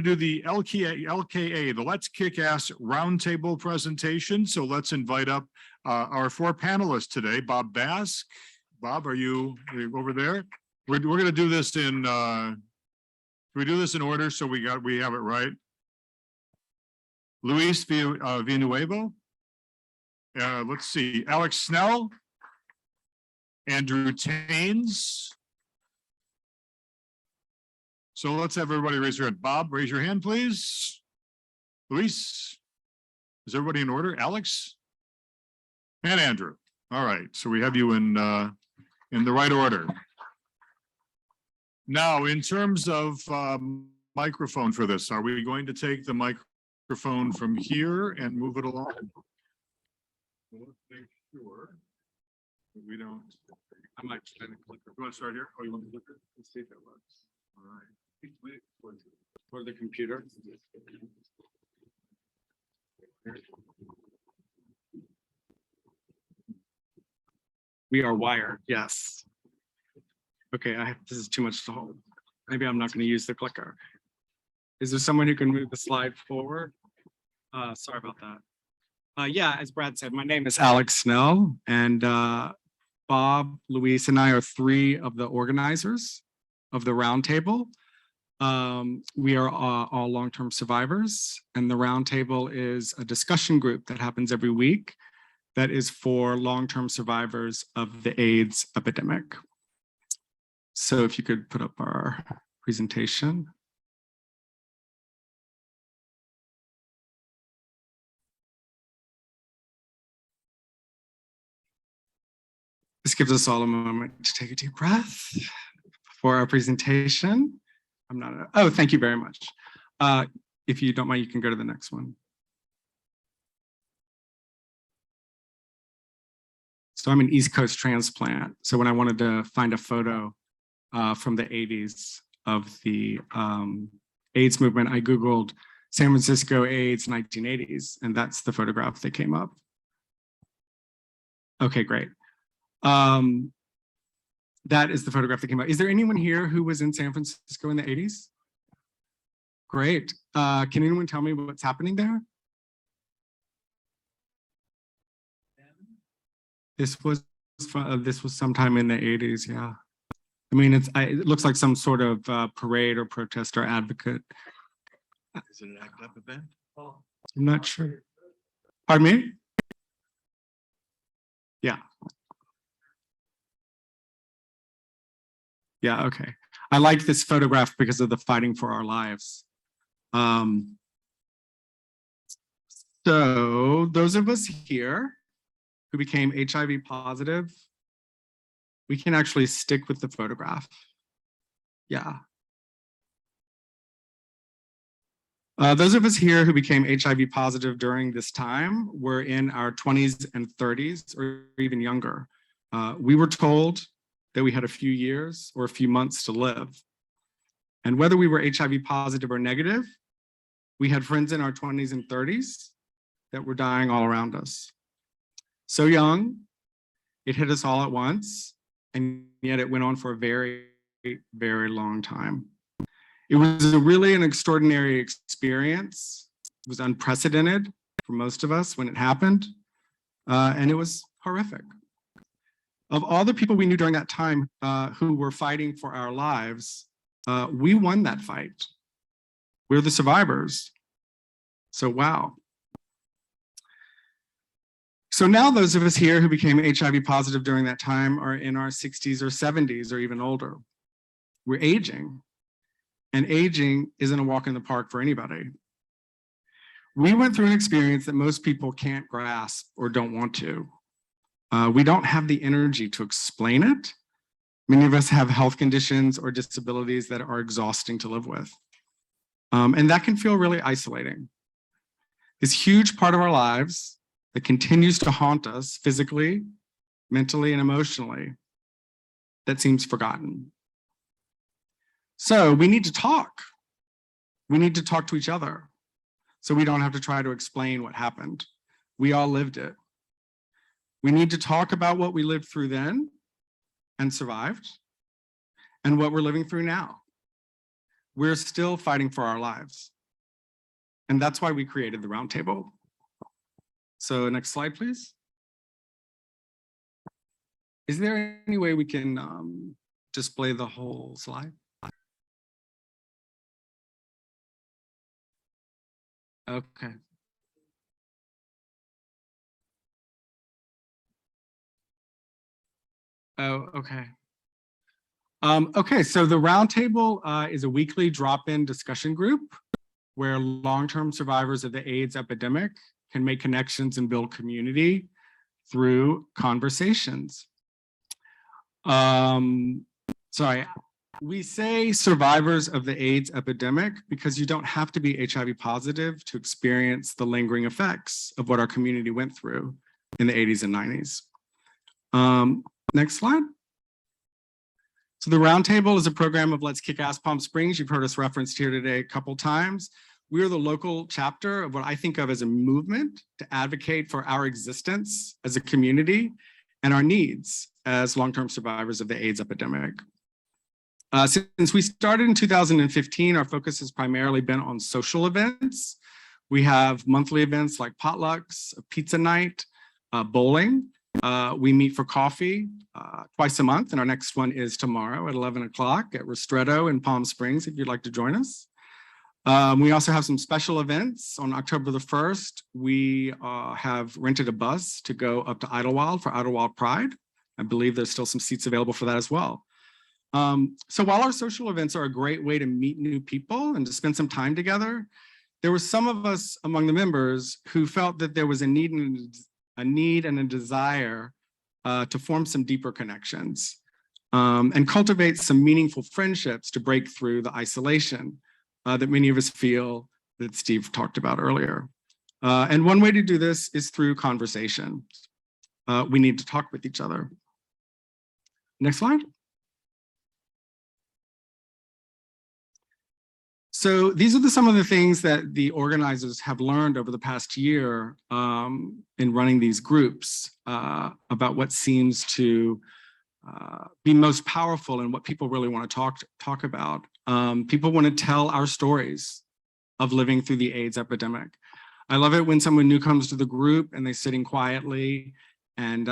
to do the LKA, the Let's Kick Ass Roundtable presentation. So let's invite up our four panelists today. Bob Bask. Bob, are you over there? We're going to do this in, we do this in order so we have it right. Luis Villanueva. Let's see, Alex Snell. Andrew Taines. So let's have everybody raise their hand. Bob, raise your hand, please. Luis, is everybody in order? Alex and Andrew. All right, so we have you in the right order. Now, in terms of microphone for this, are we going to take the microphone from here and move it along? Let's make sure that we don't. I might try to click. You want to start here? Oh, you want to click it? Let's see if it works. All right. For the computer. We are wired, yes. Okay, this is too much to hold. Maybe I'm not going to use the clicker. Is there someone who can move the slide forward? Sorry about that. Yeah, as Brad said, my name is Alex Snell, and Bob, Luis, and I are three of the organizers of the roundtable. We are all long-term survivors, and the roundtable is a discussion group that happens every week that is for long-term survivors of the AIDS epidemic. So if you could put up our presentation. This gives us all a moment to take a deep breath for our presentation. Oh, thank you very much. If you don't mind, you can go to the next one. So I'm an East Coast transplant. So when I wanted to find a photo from the 80s of the AIDS movement, I Googled San Francisco AIDS 1980s, and that's the photograph that came up. Okay, great. That is the photograph that came out. Is there anyone here who was in San Francisco in the 80s? Great. Can anyone tell me what's happening there? This was sometime in the 80s, yeah. I mean, it looks like some sort of parade or protest or advocate. Is it an ACT UP event? I'm not sure. Pardon me? Yeah. Yeah, okay. I like this photograph because of the fighting for our lives. So those of us here who became HIV positive, we can actually stick with the photograph. Yeah. Those of us here who became HIV positive during this time were in our 20s and 30s or even younger. We were told that we had a few years or a few months to live. And whether we were HIV positive or negative, we had friends in our 20s and 30s that were dying all around us. So young, it hit us all at once, and yet it went on for a very, very long time. It was really an extraordinary experience. It was unprecedented for most of us when it happened, and it was horrific. Of all the people we knew during that time who were fighting for our lives, we won that fight. We're the survivors. So, wow. So now those of us here who became HIV positive during that time are in our 60s or 70s or even older. We're aging, and aging isn't a walk in the park for anybody. We went through an experience that most people can't grasp or don't want to. We don't have the energy to explain it. Many of us have health conditions or disabilities that are exhausting to live with. And that can feel really isolating. This huge part of our lives that continues to haunt us physically, mentally, and emotionally, that seems forgotten. So we need to talk. We need to talk to each other so we don't have to try to explain what happened. We all lived it. We need to talk about what we lived through then and survived, and what we're living through now. we're still fighting for our lives. And that's why we created the roundtable. So next slide, please. Is there any way we can display the whole slide? Okay. Oh, okay. Okay, so the roundtable is a weekly drop-in discussion group where long-term survivors of the AIDS epidemic can make connections and build community through conversations. Sorry, we say survivors of the AIDS epidemic because you don't have to be HIV positive to experience the lingering effects of what our community went through in the 80s and 90s. Next slide. So the Roundtable is a program of Let's Kick Ass Palm Springs. You've heard us referenced here today a couple times. We are the local chapter of what I think of as a movement to advocate for our existence as a community and our needs as long-term survivors of the AIDS epidemic. Since we started in 2015, our focus has primarily been on social events. We have monthly events like potlucks, pizza night, bowling. We meet for coffee twice a month, and our next one is tomorrow at 11 o'clock at Ristretto in Palm Springs, if you'd like to join us. We also have some special events. On October the 1st, we have rented a bus to go up to Idlewild for Idlewild Pride. I believe there's still some seats available for that as well. So while our social events are a great way to meet new people and to spend some time together, there were some of us among the members who felt that there was a need and a desire to form some deeper connections and cultivate some meaningful friendships to break through the isolation that many of us feel that Steve talked about earlier. And one way to do this is through conversation. We need to talk with each other. Next slide. So these are some of the things that the organizers have learned over the past year in running these groups about what seems to be most powerful and what people really want to talk about. People want to tell our stories of living through the AIDS epidemic. I love it when someone new comes to the group and they're sitting quietly, and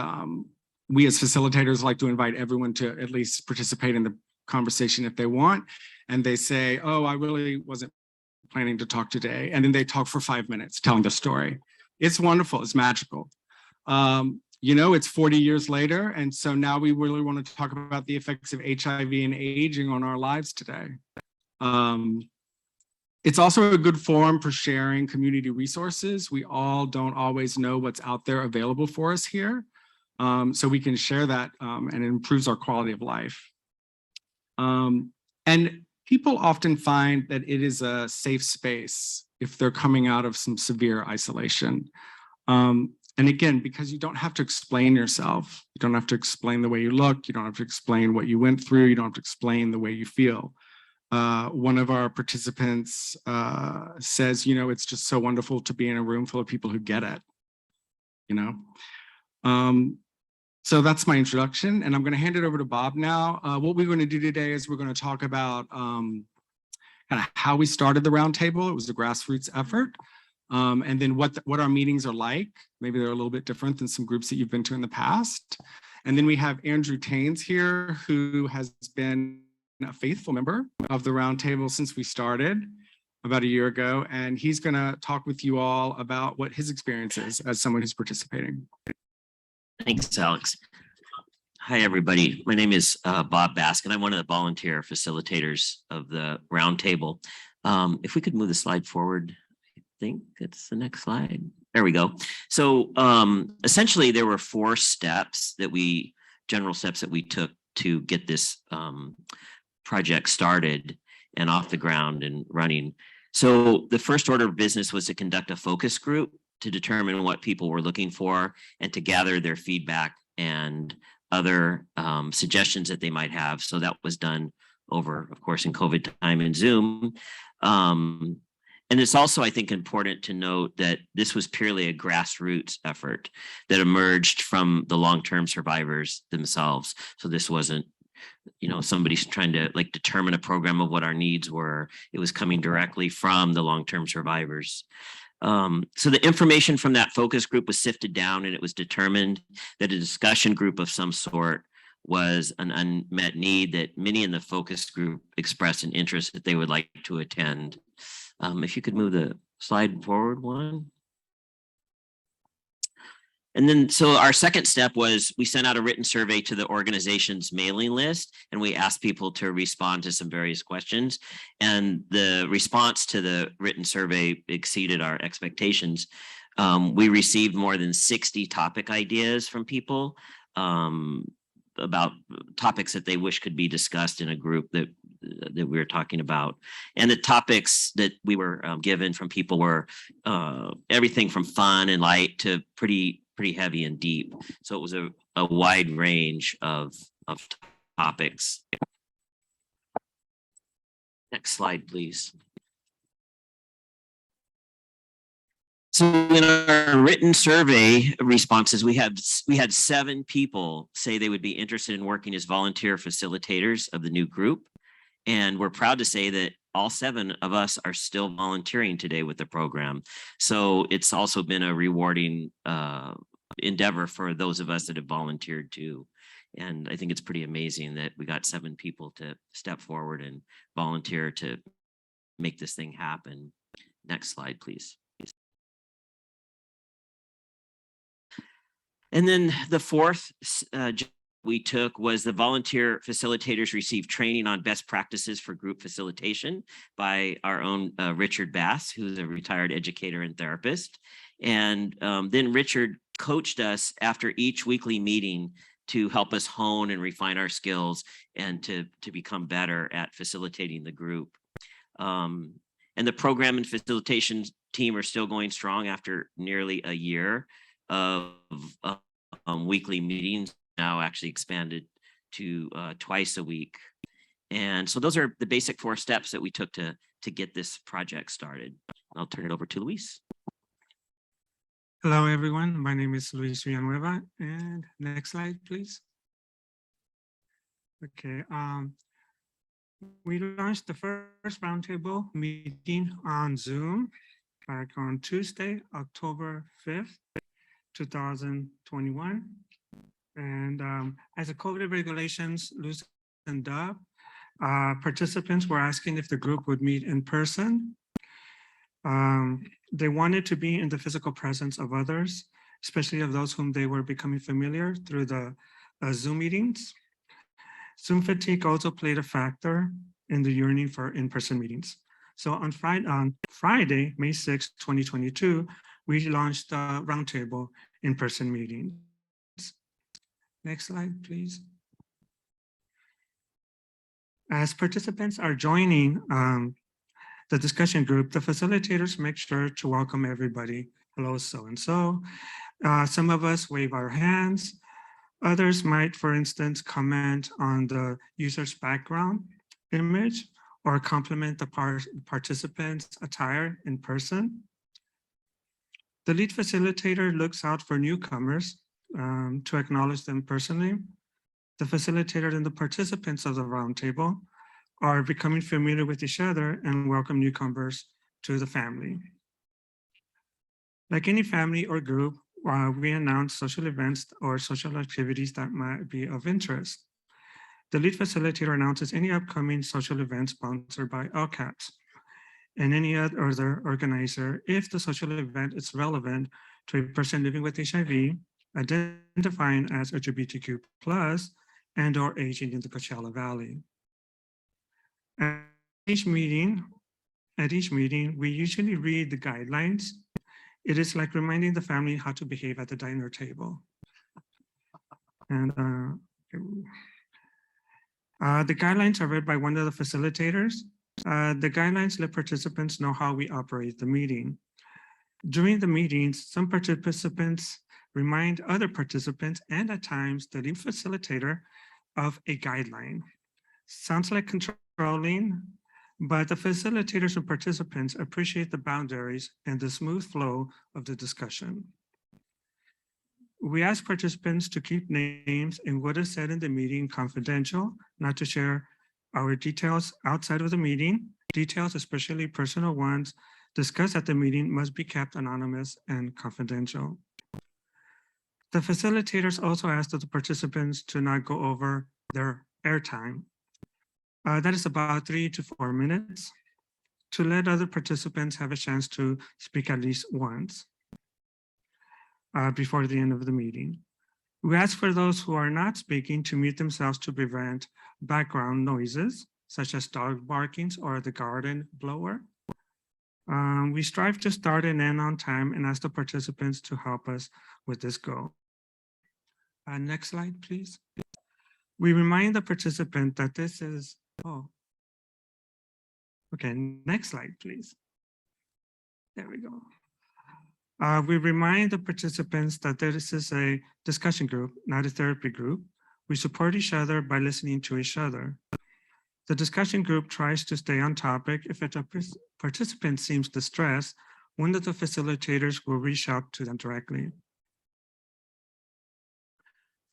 we as facilitators like to invite everyone to at least participate in the conversation if they want. And they say, oh, I really wasn't planning to talk today. And then they talk for 5 minutes telling the story. It's wonderful, it's magical. You know, it's 40 years later. And so now we really want to talk about the effects of HIV and aging on our lives today. It's also a good forum for sharing community resources. We all don't always know what's out there available for us here. So we can share that and it improves our quality of life. And people often find that it is a safe space if they're coming out of some severe isolation. And again, because you don't have to explain yourself, you don't have to explain the way you look, you don't have to explain what you went through, you don't have to explain the way you feel. One of our participants says, you know, it's just so wonderful to be in a room full of people who get it, you know? So that's my introduction, and I'm going to hand it over to Bob now. What we're going to do today is we're going to talk about kind of how we started the roundtable. It was a grassroots effort, and then what our meetings are like. Maybe they're a little bit different than some groups that you've been to in the past. And then we have Andrew Taines here, who has been a faithful member of the roundtable since we started about a year ago, and he's going to talk with you all about what his experience is as someone who's participating. Thanks, Alex. Hi, everybody. My name is Bob Baskin. I'm one of the volunteer facilitators of the roundtable. If we could move the slide forward, I think it's the next slide. There we go. So essentially, there were 4 steps that general steps that we took to get this project started and off the ground and running. So the first order of business was to conduct a focus group to determine what people were looking for and to gather their feedback and other suggestions that they might have. So that was done over, of course, in COVID time and Zoom. And it's also, I think, important to note that this was purely a grassroots effort that emerged from the long-term survivors themselves. So this wasn't somebody's trying to like determine a program of what our needs were. It was coming directly from the long-term survivors. So the information from that focus group was sifted down, and it was determined that a discussion group of some sort was an unmet need that many in the focus group expressed an interest that they would like to attend. If you could move the slide forward one. And then, so our second step was we sent out a written survey to the organization's mailing list, and we asked people to respond to some various questions. And the response to the written survey exceeded our expectations. We received more than 60 topic ideas from people about topics that they wish could be discussed in a group that we were talking about. And the topics that we were given from people were everything from fun and light to pretty heavy and deep. So it was a wide range of topics. Next slide, please. So in our written survey responses, we had 7 people say they would be interested in working as volunteer facilitators of the new group. And we're proud to say that all 7 of us are still volunteering today with the program. So it's also been a rewarding endeavor for those of us that have volunteered too. And I think it's pretty amazing that we got 7 people to step forward and volunteer to make this thing happen. Next slide, please. And then the fourth we took was the volunteer facilitators received training on best practices for group facilitation by our own Richard Bass, who's a retired educator and therapist. And then Richard coached us after each weekly meeting to help us hone and refine our skills and to become better at facilitating the group. And the program and facilitation team are still going strong after nearly a year of weekly meetings, now actually expanded to twice a week. And so those are the basic 4 steps that we took to get this project started. I'll turn it over to Luis. Hello, everyone. My name is Luis Villanueva. And next slide, please. Okay. We launched the first roundtable meeting on Zoom back on Tuesday, October 5th, 2021. And as the COVID regulations loosened up, participants were asking if the group would meet in person. They wanted to be in the physical presence of others, especially of those whom they were becoming familiar through the Zoom meetings. Zoom fatigue also played a factor in the yearning for in-person meetings. So on Friday, May 6, 2022, we launched the roundtable in-person meetings. Next slide, please. As participants are joining the discussion group, the facilitators make sure to welcome everybody. Hello, so-and-so. Some of us wave our hands. Others might, for instance, comment on the user's background image or compliment the participant's attire in person. The lead facilitator looks out for newcomers to acknowledge them personally. The facilitator and the participants of the roundtable are becoming familiar with each other and welcome newcomers to the family. Like any family or group, we announce social events or social activities that might be of interest. The lead facilitator announces any upcoming social events sponsored by LKAPS and any other organizer if the social event is relevant to a person living with HIV, identifying as LGBTQ+, and or aging in the Coachella Valley. At each meeting, we usually read the guidelines. It is like reminding the family how to behave at the dinner table. And the guidelines are read by one of the facilitators. The guidelines let participants know how we operate the meeting. During the meetings, some participants remind other participants and at times the lead facilitator of a guideline. Sounds like controlling, but the facilitators and participants appreciate the boundaries and the smooth flow of the discussion. We ask participants to keep names and what is said in the meeting confidential, not to share our details outside of the meeting. Details, especially personal ones, discussed at the meeting must be kept anonymous and confidential. The facilitators also ask the participants to not go over their airtime. That is about 3 to 4 minutes, to let other participants have a chance to speak at least once before the end of the meeting. We ask for those who are not speaking to mute themselves to prevent background noises, such as dog barkings or the garden blower. We strive to start and end on time and ask the participants to help us with this goal. Next slide, please. We remind the participant that this is, okay, next slide, please. There we go. We remind the participants that this is a discussion group, not a therapy group. We support each other by listening to each other. The discussion group tries to stay on topic. If a participant seems distressed, one of the facilitators will reach out to them directly.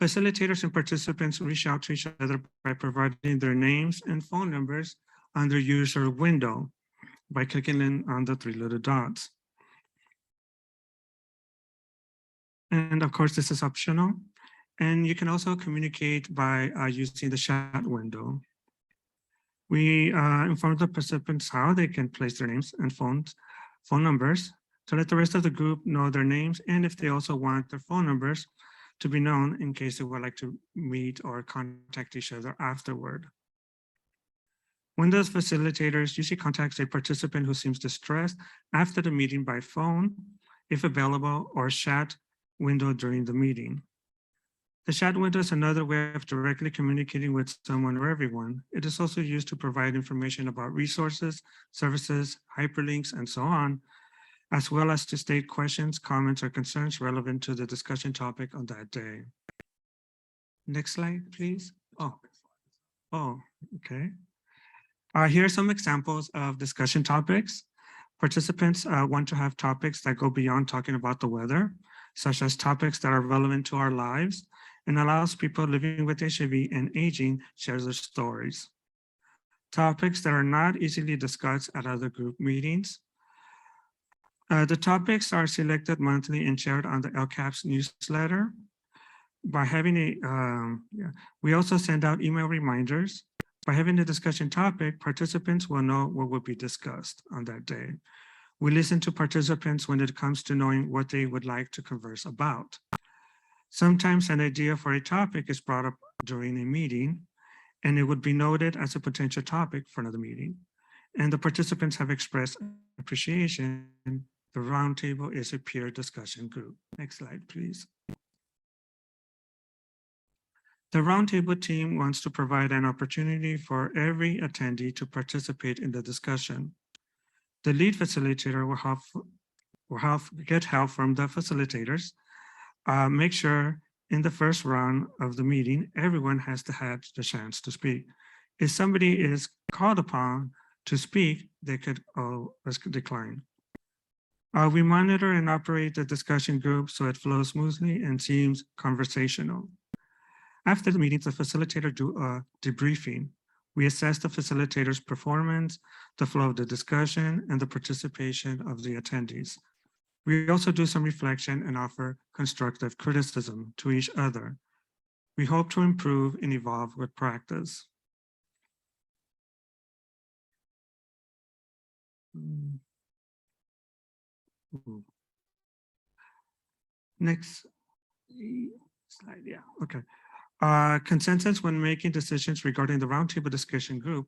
Facilitators and participants reach out to each other by providing their names and phone numbers on their user window by clicking on the 3 little dots. And of course, this is optional. And you can also communicate by using the chat window. We inform the participants how they can place their names and phone numbers to let the rest of the group know their names, and if they also want their phone numbers to be known in case they would like to meet or contact each other afterward. When those facilitators usually contacts a participant who seems distressed after the meeting by phone, if available, or chat window during the meeting. The chat window is another way of directly communicating with someone or everyone. It is also used to provide information about resources, services, hyperlinks, and so on, as well as to state questions, comments, or concerns relevant to the discussion topic on that day. Next slide, please. Oh, okay. Here are some examples of discussion topics. Participants want to have topics that go beyond talking about the weather, such as topics that are relevant to our lives and allows people living with HIV and aging share their stories. Topics that are not easily discussed at other group meetings. The topics are selected monthly and shared on the LKAPS newsletter. By having we also send out email reminders. By having a discussion topic, participants will know what will be discussed on that day. We listen to participants when it comes to knowing what they would like to converse about. Sometimes an idea for a topic is brought up during a meeting, and it would be noted as a potential topic for another meeting. And the participants have expressed appreciation. The roundtable is a peer discussion group. Next slide, please. The roundtable team wants to provide an opportunity for every attendee to participate in the discussion. The lead facilitator will get help from the facilitators. Make sure in the first round of the meeting, everyone has to have the chance to speak. If somebody is called upon to speak, they could decline. We monitor and operate the discussion group so it flows smoothly and seems conversational. After the meeting, the facilitator do a debriefing. We assess the facilitator's performance, the flow of the discussion, and the participation of the attendees. We also do some reflection and offer constructive criticism to each other. We hope to improve and evolve with practice. Next slide, yeah, okay. Consensus when making decisions regarding the roundtable discussion group,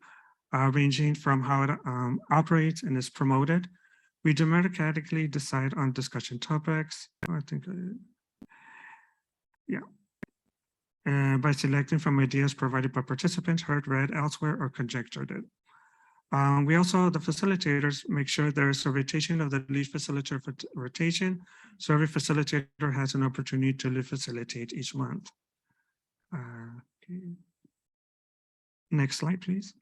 ranging from how it operates and is promoted. We democratically decide on discussion topics. I think, yeah. And by selecting from ideas provided by participants, heard, read elsewhere, or conjectured it. We also, the facilitators, make sure there is a rotation of the lead facilitator for rotation, so every facilitator has an opportunity to facilitate each month. Okay. Next slide, please.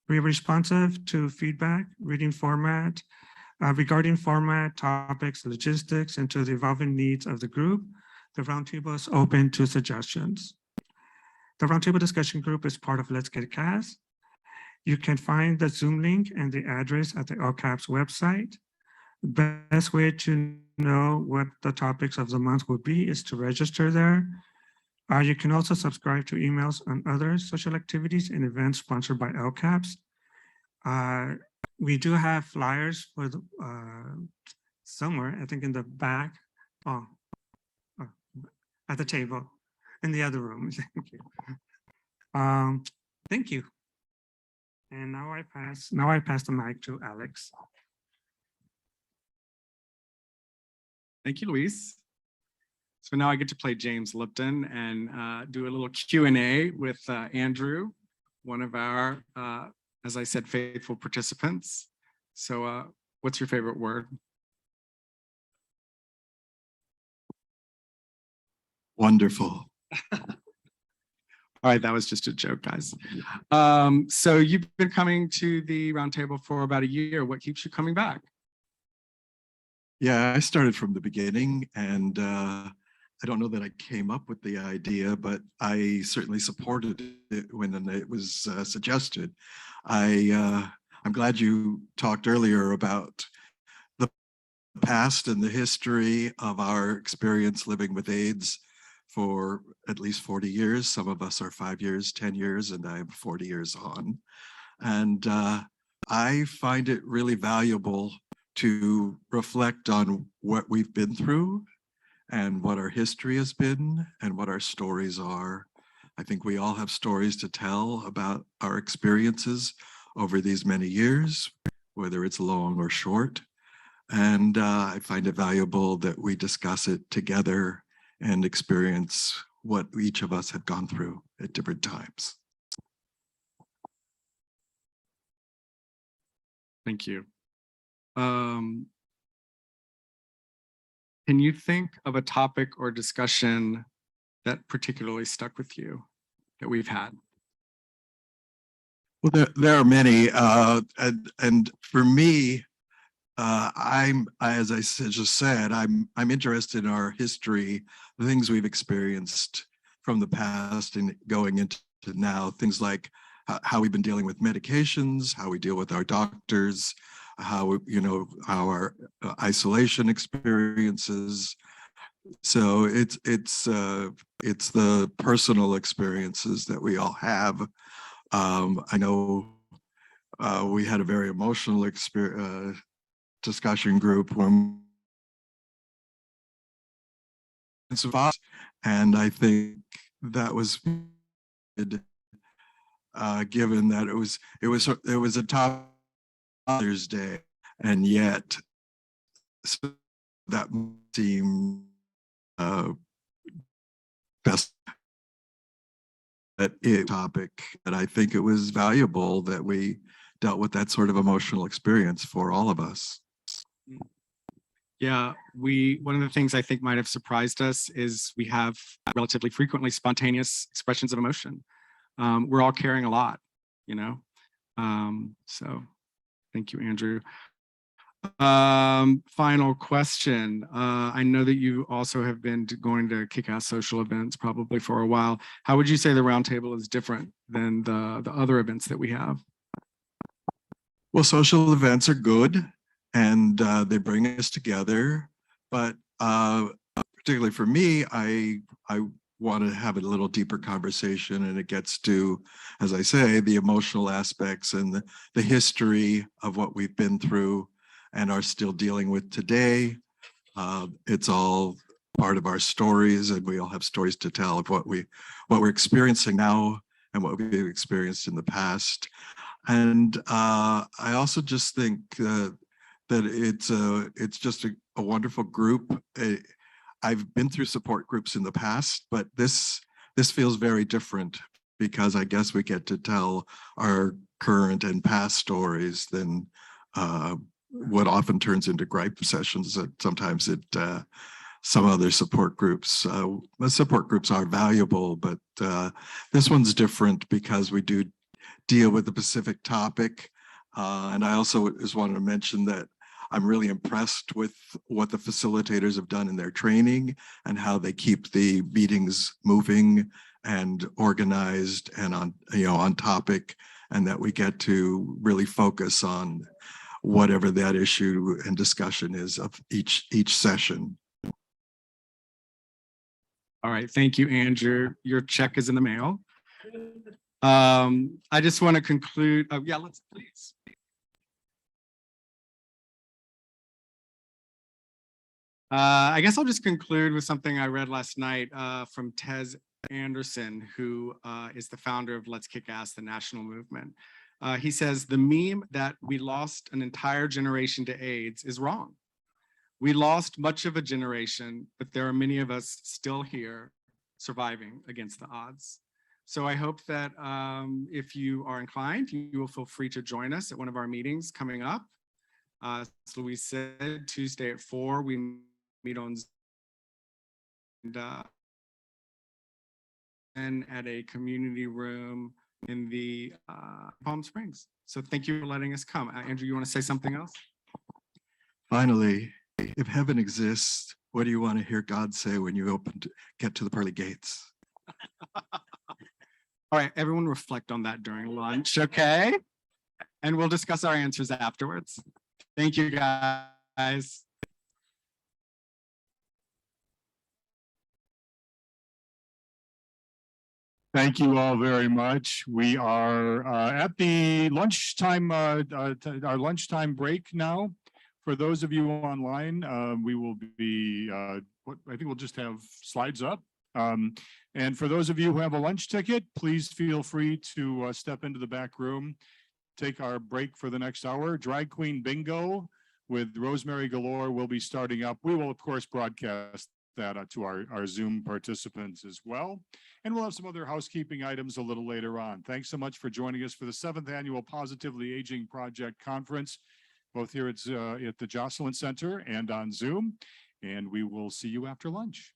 We're responsive to feedback, reading format. Regarding format, topics, logistics, and to the evolving needs of the group, the roundtable is open to suggestions. The roundtable discussion group is part of Let's Get Cast. You can find the Zoom link and the address at the LKAPS website. The best way to know what the topics of the month will be is to register there. You can also subscribe to emails on other social activities and events sponsored by LKAPS. We do have flyers for the, somewhere, I think in the back, at the table, in the other room. Thank you. Thank you. And now I pass the mic to Alex. Thank you, Luis. So now I get to play James Lipton and do a little Q&A with Andrew, one of our, as I said, faithful participants. So what's your favorite word? Wonderful. All right, that was just a joke, guys. So you've been coming to the roundtable for about a year. What keeps you coming back? Yeah, I started from the beginning, and I don't know that I came up with the idea, but I certainly supported it when it was suggested. I'm glad you talked earlier about the past and the history of our experience living with AIDS for at least 40 years. Some of us are 5 years, 10 years, and I'm 40 years on. And I find it really valuable to reflect on what we've been through and what our history has been and what our stories are. I think we all have stories to tell about our experiences over these many years, whether it's long or short. And I find it valuable that we discuss it together and experience what each of us have gone through at different times. Thank you. Can you think of a topic or discussion that particularly stuck with you that we've had? Well, there are many, and for me, as I just said, I'm interested in our history, the things we've experienced from the past and going into now, things like how we've been dealing with medications, how we deal with our doctors, how our isolation experiences. So it's the personal experiences that we all have. I know we had a very emotional discussion group when, and I think that was good, given that it was a top Father's Day, and yet that seemed best topic, and I think it was valuable that we dealt with that sort of emotional experience for all of us. Yeah, one of the things I think might have surprised us is we have relatively frequently spontaneous expressions of emotion. We're all carrying a lot, so thank you, Andrew. Final question. I know that you also have been going to kick-ass social events probably for a while. How would you say the roundtable is different than the other events that we have? Well, social events are good, and they bring us together. But particularly for me, I want to have a little deeper conversation, and it gets to, as I say, the emotional aspects and the history of what we've been through and are still dealing with today. It's all part of our stories, and we all have stories to tell of what we're experiencing now and what we've experienced in the past. And I also just think that it's just a wonderful group. I've been through support groups in the past, but this feels very different because I guess we get to tell our current and past stories than what often turns into gripe sessions. That sometimes some other support groups. Support groups are valuable, but this one's different because we do deal with a specific topic. And I also just wanted to mention that I'm really impressed with what the facilitators have done in their training and how they keep the meetings moving and organized and on topic, and that we get to really focus on whatever that issue and discussion is of each session. All right, thank you, Andrew. Your check is in the mail. I just want to conclude. Oh, yeah, let's please. I guess I'll just conclude with something I read last night from Tez Anderson, who is the founder of Let's Kick Ass, the national movement. He says, the meme that we lost an entire generation to AIDS is wrong. We lost much of a generation, but there are many of us still here surviving against the odds. So I hope that if you are inclined, you will feel free to join us at one of our meetings coming up. As Louise said, Tuesday at 4, we meet on and at a community room in the Palm Springs. So thank you for letting us come. Andrew, you want to say something else? Finally, if heaven exists, what do you want to hear God say when you get to the pearly gates? All right, everyone reflect on that during lunch, okay? And we'll discuss our answers afterwards. Thank you, guys. Thank you all very much. We are at the lunchtime, our lunchtime break now. For those of you online, we will be, I think we'll just have slides up. And for those of you who have a lunch ticket, please feel free to step into the back room, take our break for the next hour. Drag Queen Bingo with Rosemary Galore will be starting up. We will, of course, broadcast that to our Zoom participants as well. And we'll have some other housekeeping items a little later on. Thanks so much for joining us for the 7th Annual Positively Aging Project Conference, both here at the Jocelyn Center and on Zoom. And we will see you after lunch.